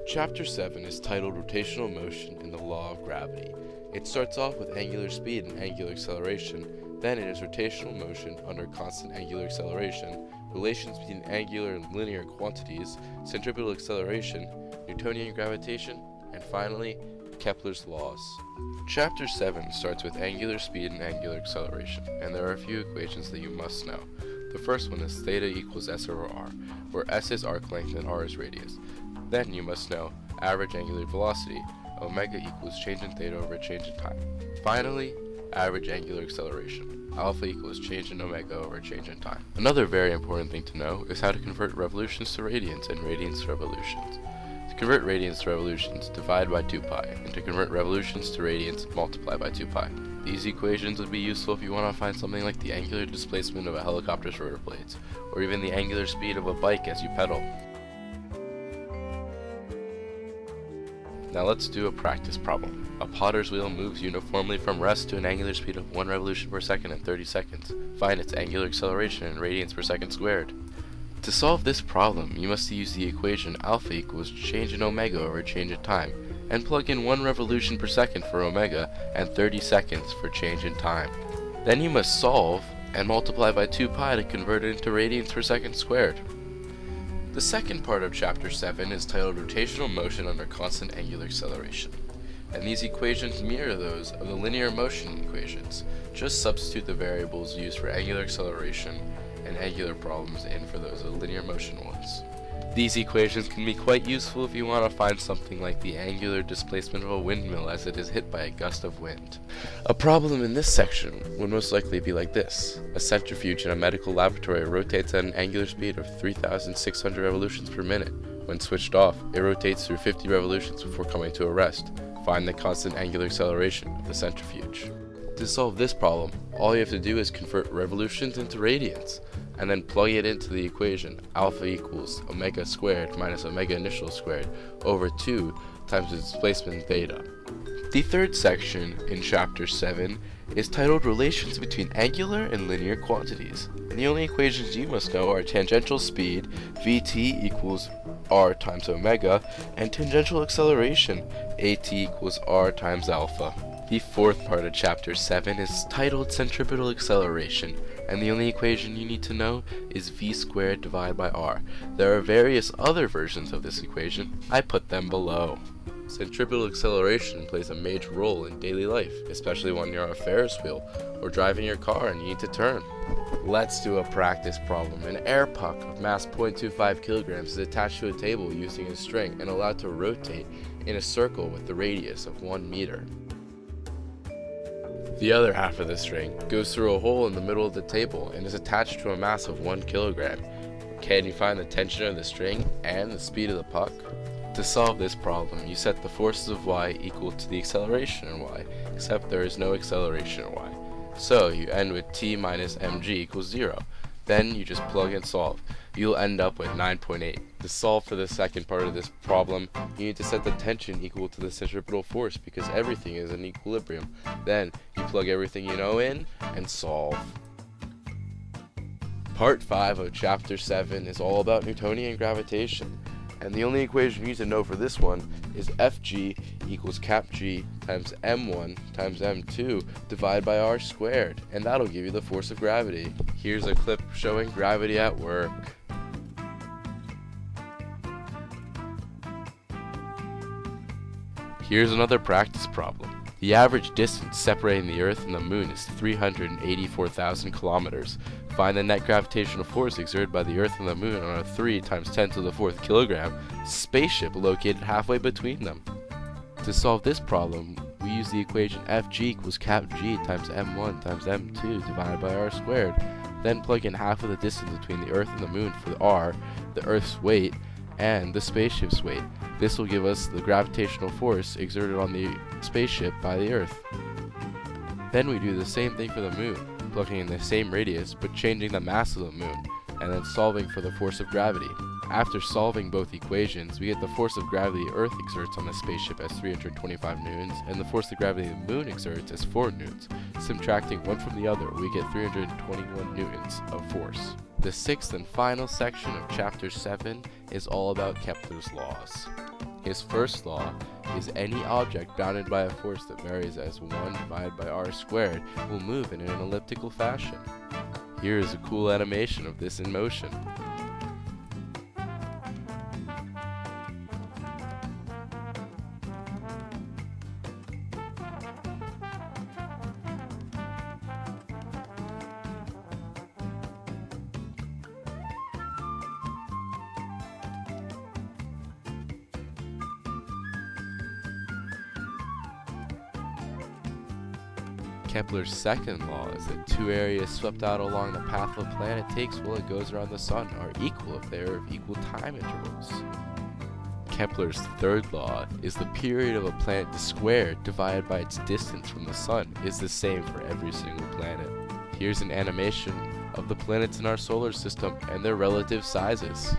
Chapter 7 is titled Rotational Motion in the Law of Gravity. It starts off with angular speed and angular acceleration, then it is rotational motion under constant angular acceleration, relations between angular and linear quantities, centripetal acceleration, Newtonian gravitation, and finally, Kepler's laws. Chapter 7 starts with angular speed and angular acceleration, and there are a few equations that you must know. The first one is theta equals s over r, where s is arc length and r is radius. Then you must know average angular velocity, omega equals change in theta over change in time. Finally, average angular acceleration, alpha equals change in omega over change in time. Another very important thing to know is how to convert revolutions to radians and radians to revolutions. To convert radians to revolutions, divide by 2 pi, and to convert revolutions to radians, multiply by 2 pi. These equations would be useful if you want to find something like the angular displacement of a helicopter's rotor blades, or even the angular speed of a bike as you pedal. Now let's do a practice problem. A potter's wheel moves uniformly from rest to an angular speed of 1 revolution per second in 30 seconds. Find its angular acceleration in radians per second squared. To solve this problem, you must use the equation alpha equals change in omega over change in time, and plug in 1 revolution per second for omega and 30 seconds for change in time. Then you must solve and multiply by 2 pi to convert it into radians per second squared. The second part of Chapter 7 is titled Rotational Motion under Constant Angular Acceleration, and these equations mirror those of the linear motion equations. Just substitute the variables used for angular acceleration and angular problems in for those of the linear motion ones. These equations can be quite useful if you want to find something like the angular displacement of a windmill as it is hit by a gust of wind. A problem in this section would most likely be like this. A centrifuge in a medical laboratory rotates at an angular speed of 3,600 revolutions per minute. When switched off, it rotates through 50 revolutions before coming to a rest. Find the constant angular acceleration of the centrifuge. To solve this problem, all you have to do is convert revolutions into radians, and then plug it into the equation alpha equals omega squared minus omega initial squared over 2 times the displacement theta. The third section in Chapter 7 is titled Relations between Angular and Linear Quantities, and the only equations you must know are tangential speed, vt equals r times omega, and tangential acceleration, at equals r times alpha. The fourth part of Chapter 7 is titled Centripetal Acceleration, and the only equation you need to know is v squared divided by r. There are various other versions of this equation. I put them below. Centripetal acceleration plays a major role in daily life, especially when you're on a Ferris wheel or driving your car and you need to turn. Let's do a practice problem. An air puck of mass 0.25 kilograms is attached to a table using a string and allowed to rotate in a circle with the radius of 1 meter. The other half of the string goes through a hole in the middle of the table and is attached to a mass of 1 kilogram. Can you find the tension of the string and the speed of the puck? To solve this problem, you set the forces of y equal to the acceleration in y, except there is no acceleration in y. So you end with t minus mg equals 0. Then you just plug and solve. You'll end up with 9.8. To solve for the second part of this problem, you need to set the tension equal to the centripetal force because everything is in equilibrium. Then you plug everything you know in and solve. Part 5 of Chapter 7 is all about Newtonian gravitation, and the only equation you need to know for this one is Fg equals cap g times m1 times m2 divided by r squared, and that'll give you the force of gravity. Here's a clip showing gravity at work. Here's another practice problem. The average distance separating the Earth and the Moon is 384,000 kilometers. Find the net gravitational force exerted by the Earth and the Moon on a 3 times 10 to the 4th kilogram spaceship located halfway between them. To solve this problem, we use the equation Fg equals cap g times m1 times m2 divided by r squared. Then plug in half of the distance between the Earth and the Moon for the r, the Earth's weight, and the spaceship's weight. This will give us the gravitational force exerted on the spaceship by the Earth. Then we do the same thing for the Moon, plugging in the same radius but changing the mass of the Moon, and then solving for the force of gravity. After solving both equations, we get the force of gravity Earth exerts on the spaceship as 325 newtons, and the force of gravity the Moon exerts as 4 newtons. Subtracting one from the other, we get 321 newtons of force. The sixth and final section of Chapter 7 is all about Kepler's laws. His first law is any object bounded by a force that varies as 1 divided by r squared will move in an elliptical fashion. Here is a cool animation of this in motion. Kepler's second law is that two areas swept out along the path a planet takes while it goes around the sun are equal if they are of equal time intervals. Kepler's third law is the period of a planet squared divided by its distance from the sun is the same for every single planet. Here's an animation of the planets in our solar system and their relative sizes.